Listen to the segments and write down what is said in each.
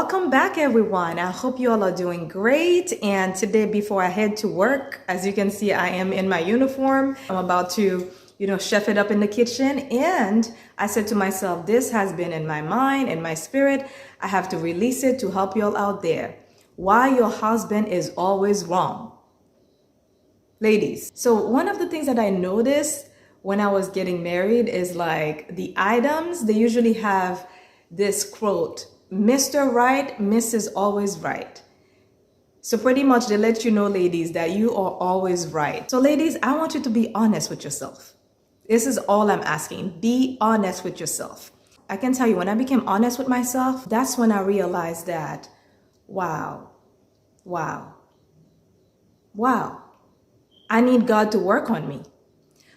Welcome back, everyone. I hope you all are doing great. And today, before I head to work, as you can see, I am in my uniform. I'm about to, chef it up in the kitchen. And I said to myself, this has been in my mind, in my spirit. I have to release it to help you all out there. Why your husband is always wrong. Ladies, so one of the things that I noticed when I was getting married is like the items, they usually have this quote, Mr. Right, Mrs. Always Right. So pretty much they let you know, ladies, that you are always right. So ladies, I want you to be honest with yourself. This is all I'm asking. Be honest with yourself. I can tell you, when I became honest with myself, that's when I realized that, wow, I need God to work on me.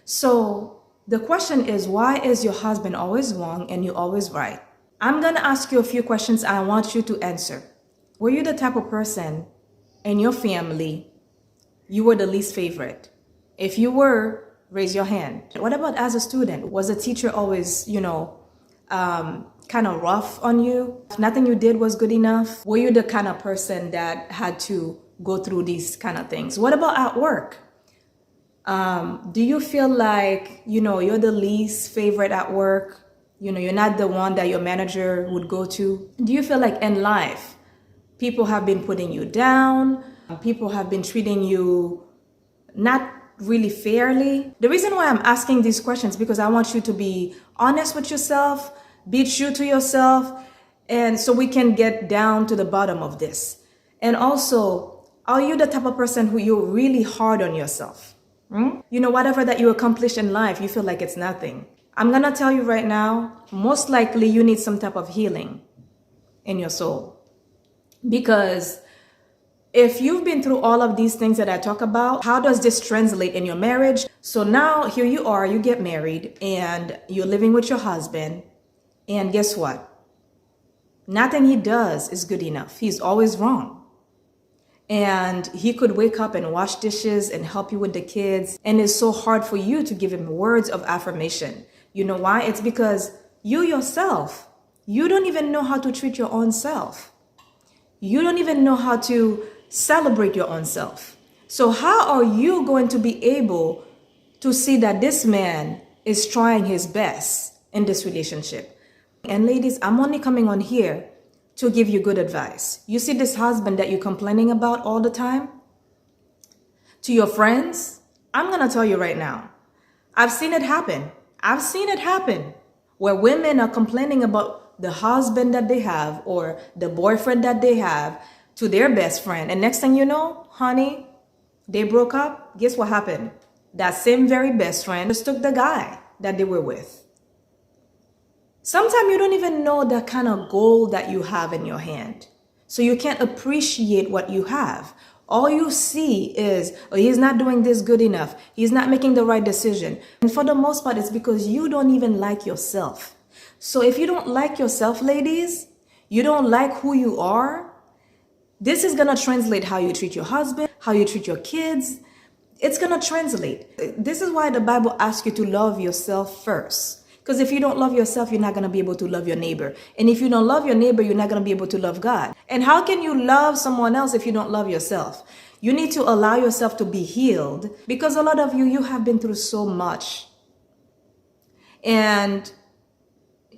So the question is, why is your husband always wrong and you always right? I'm going to ask you a few questions and I want you to answer. Were you the type of person in your family, you were the least favorite? If you were, raise your hand. What about as a student? Was the teacher always, kind of rough on you? Nothing you did was good enough? Were you the kind of person that had to go through these kind of things? What about at work? Do you feel like, you're the least favorite at work? You're not the one that your manager would go to. Do you feel like in life, people have been putting you down? People have been treating you not really fairly? The reason why I'm asking these questions, because I want you to be honest with yourself, be true to yourself, and so we can get down to the bottom of this. And also, are you the type of person who you're really hard on yourself? Whatever that you accomplish in life, you feel like it's nothing. I'm going to tell you right now, most likely you need some type of healing in your soul. Because if you've been through all of these things that I talk about, how does this translate in your marriage? So now here you are, you get married and you're living with your husband. And guess what? Nothing he does is good enough. He's always wrong. And he could wake up and wash dishes and help you with the kids. And it's so hard for you to give him words of affirmation. You know why? It's because you yourself, you don't even know how to treat your own self. You don't even know how to celebrate your own self. So how are you going to be able to see that this man is trying his best in this relationship? And ladies, I'm only coming on here to give you good advice. You see this husband that you're complaining about all the time? To your friends, I'm going to tell you right now, I've seen it happen. I've seen it happen where women are complaining about the husband that they have or the boyfriend that they have to their best friend. And next thing you know, honey, they broke up. Guess what happened? That same very best friend just took the guy that they were with. Sometimes you don't even know the kind of gold that you have in your hand. So you can't appreciate what you have. All you see is, oh, he's not doing this good enough. He's not making the right decision. And for the most part, it's because you don't even like yourself. So if you don't like yourself, ladies, you don't like who you are, this is going to translate how you treat your husband, how you treat your kids. It's going to translate. This is why the Bible asks you to love yourself first. Because if you don't love yourself, you're not going to be able to love your neighbor. And if you don't love your neighbor, you're not going to be able to love God. And how can you love someone else if you don't love yourself? You need to allow yourself to be healed, because a lot of you have been through so much. And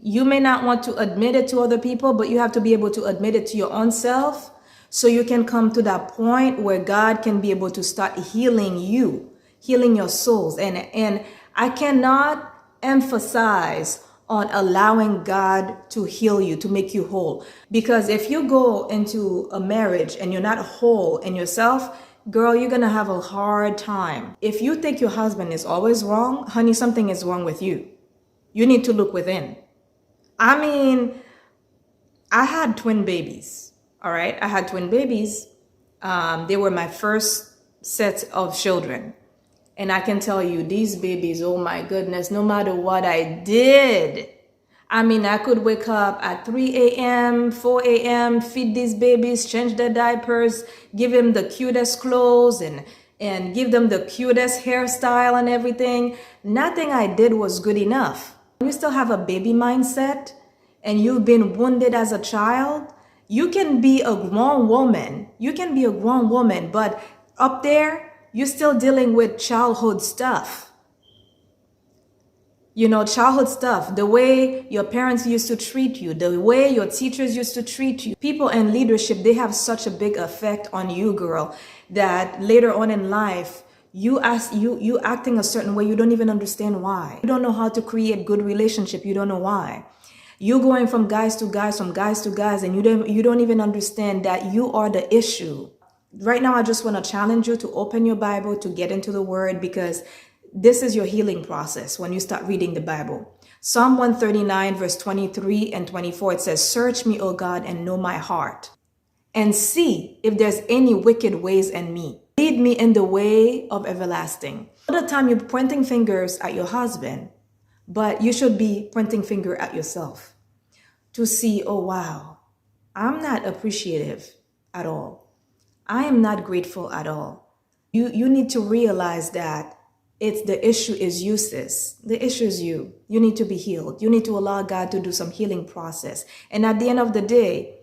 you may not want to admit it to other people, but you have to be able to admit it to your own self so you can come to that point where God can be able to start healing you, healing your souls. And I cannot emphasize on allowing God to heal you, to make you whole. Because if you go into a marriage and you're not whole in yourself, girl, you're going to have a hard time. If you think your husband is always wrong, honey, something is wrong with you. You need to look within. I mean, I had twin babies. All right. I had twin babies. They were my first set of children. And I can tell you, these babies, oh my goodness, no matter what I did, I mean, I could wake up at 3 a.m., 4 a.m., feed these babies, change their diapers, give them the cutest clothes and give them the cutest hairstyle and everything. Nothing I did was good enough. You still have a baby mindset and you've been wounded as a child You can be a grown woman. You can be a grown woman, but up there, you're still dealing with childhood stuff. You know, childhood stuff, the way your parents used to treat you, the way your teachers used to treat you. People in leadership, they have such a big effect on you, girl, that later on in life, you acting a certain way, you don't even understand why. You don't know how to create good relationship. You don't know why. You're going from guys to guys, from guys to guys, and you don't even understand that you are the issue. Right now, I just want to challenge you to open your Bible, to get into the Word, because this is your healing process when you start reading the Bible. Psalm 139, verse 23 and 24, it says, "Search me, O God, and know my heart, and see if there's any wicked ways in me. Lead me in the way of everlasting." All the time you're pointing fingers at your husband, but you should be pointing finger at yourself to see, oh, wow, I'm not appreciative at all. I am not grateful at all. You need to realize that the issue is you, sis. The issue is you. You need to be healed. You need to allow God to do some healing process. And at the end of the day,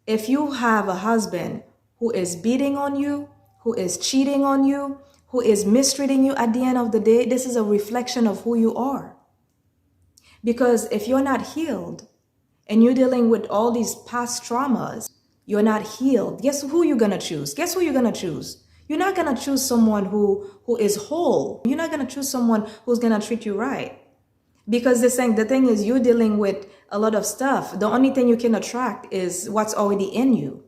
if you have a husband who is beating on you, who is cheating on you, who is mistreating you, at the end of the day, this is a reflection of who you are. Because if you're not healed and you're dealing with all these past traumas, you're not healed. Guess who you're going to choose? Guess who you're going to choose? You're not going to choose someone who is whole. You're not going to choose someone who's going to treat you right. Because the thing is, you're dealing with a lot of stuff. The only thing you can attract is what's already in you.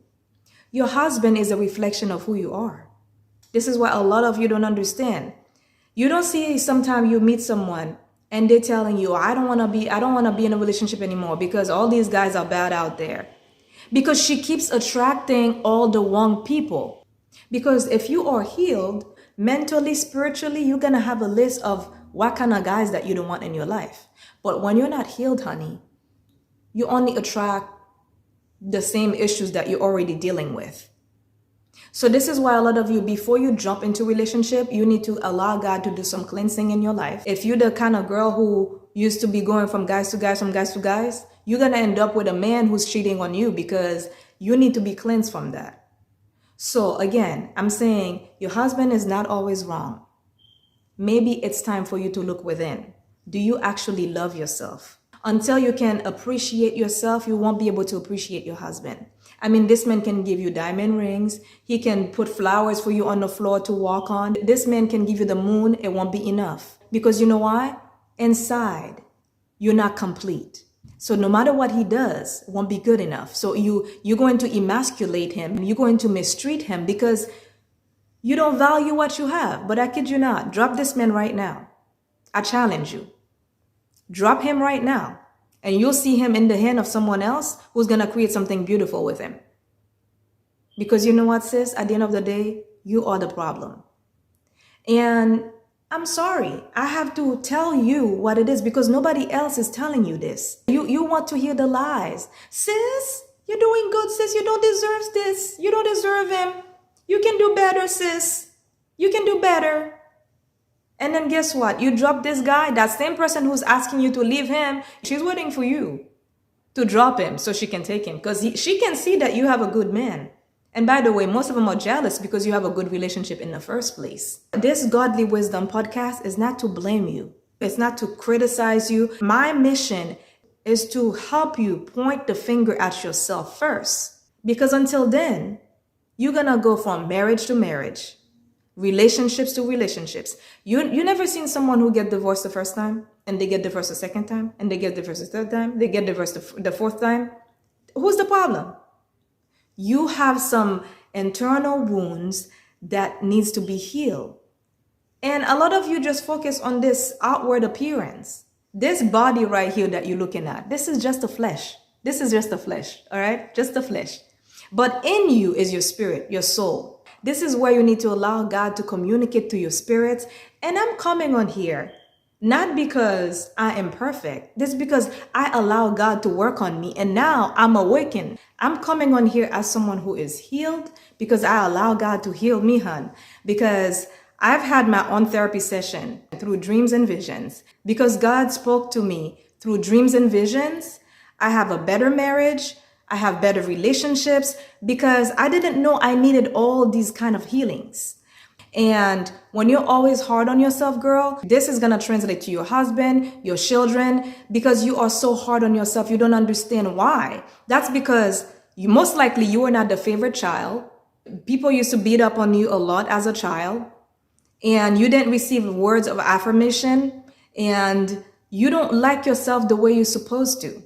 Your husband is a reflection of who you are. This is what a lot of you don't understand. You don't see sometimes you meet someone and they're telling you, I don't want to be in a relationship anymore because all these guys are bad out there. Because she keeps attracting all the wrong people. Because if you are healed, mentally, spiritually, you're going to have a list of what kind of guys that you don't want in your life. But when you're not healed, honey, you only attract the same issues that you're already dealing with. So this is why a lot of you, before you jump into relationship, you need to allow God to do some cleansing in your life. If you're the kind of girl who used to be going from guys to guys, from guys to guys, you're going to end up with a man who's cheating on you because you need to be cleansed from that. So again, I'm saying your husband is not always wrong. Maybe it's time for you to look within. Do you actually love yourself? Until you can appreciate yourself, you won't be able to appreciate your husband. I mean, this man can give you diamond rings. He can put flowers for you on the floor to walk on. This man can give you the moon. It won't be enough. Because you know why? Inside, you're not complete. So no matter what he does, it won't be good enough. So you're going to emasculate him. You're going to mistreat him because you don't value what you have. But I kid you not, drop this man right now. I challenge you. Drop him right now. And you'll see him in the hand of someone else who's going to create something beautiful with him. Because you know what, sis? At the end of the day, you are the problem. And I'm sorry. I have to tell you what it is because nobody else is telling you this. You want to hear the lies. Sis, you're doing good, sis. You don't deserve this. You don't deserve him. You can do better, sis. You can do better. And then guess what? You drop this guy, that same person who's asking you to leave him, she's waiting for you to drop him so she can take him because she can see that you have a good man. And by the way, most of them are jealous because you have a good relationship in the first place. This Godly Wisdom podcast is not to blame you. It's not to criticize you. My mission is to help you point the finger at yourself first. Because until then, you're going to go from marriage to marriage, relationships to relationships. You never seen someone who get divorced the first time and they get divorced the second time and they get divorced the third time, they get divorced the fourth time. Who's the problem? You have some internal wounds that needs to be healed. And a lot of you just focus on this outward appearance. This body right here that you're looking at, this is just the flesh. This is just the flesh, all right? Just the flesh. But in you is your spirit, your soul. This is where you need to allow God to communicate to your spirit. And I'm coming on here not because I am perfect. This is because I allow God to work on me. And now I'm awakened. I'm coming on here as someone who is healed because I allow God to heal me, hon. Because I've had my own therapy session through dreams and visions. Because God spoke to me through dreams and visions, I have a better marriage. I have better relationships because I didn't know I needed all these kind of healings. And when you're always hard on yourself, girl, this is going to translate to your husband, your children, because you are so hard on yourself. You don't understand why. That's because most likely you were not the favorite child. People used to beat up on you a lot as a child, and you didn't receive words of affirmation, and you don't like yourself the way you're supposed to.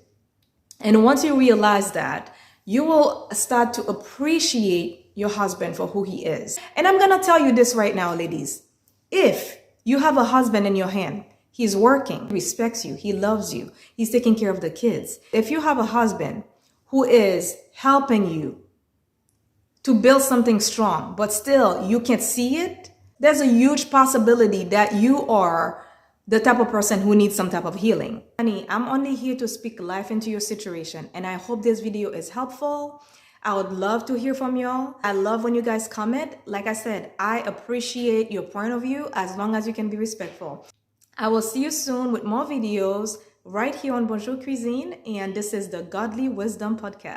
And once you realize that, you will start to appreciate your husband for who he is. And I'm going to tell you this right now, ladies. If you have a husband in your hand, he's working, he respects you, he loves you, he's taking care of the kids. If you have a husband who is helping you to build something strong, but still you can't see it, there's a huge possibility that you are the type of person who needs some type of healing. Honey, I'm only here to speak life into your situation, and I hope this video is helpful. I would love to hear from y'all. I love when you guys comment. Like I said, I appreciate your point of view as long as you can be respectful. I will see you soon with more videos right here on Bonjour Cuisine, and this is the Godly Wisdom Podcast.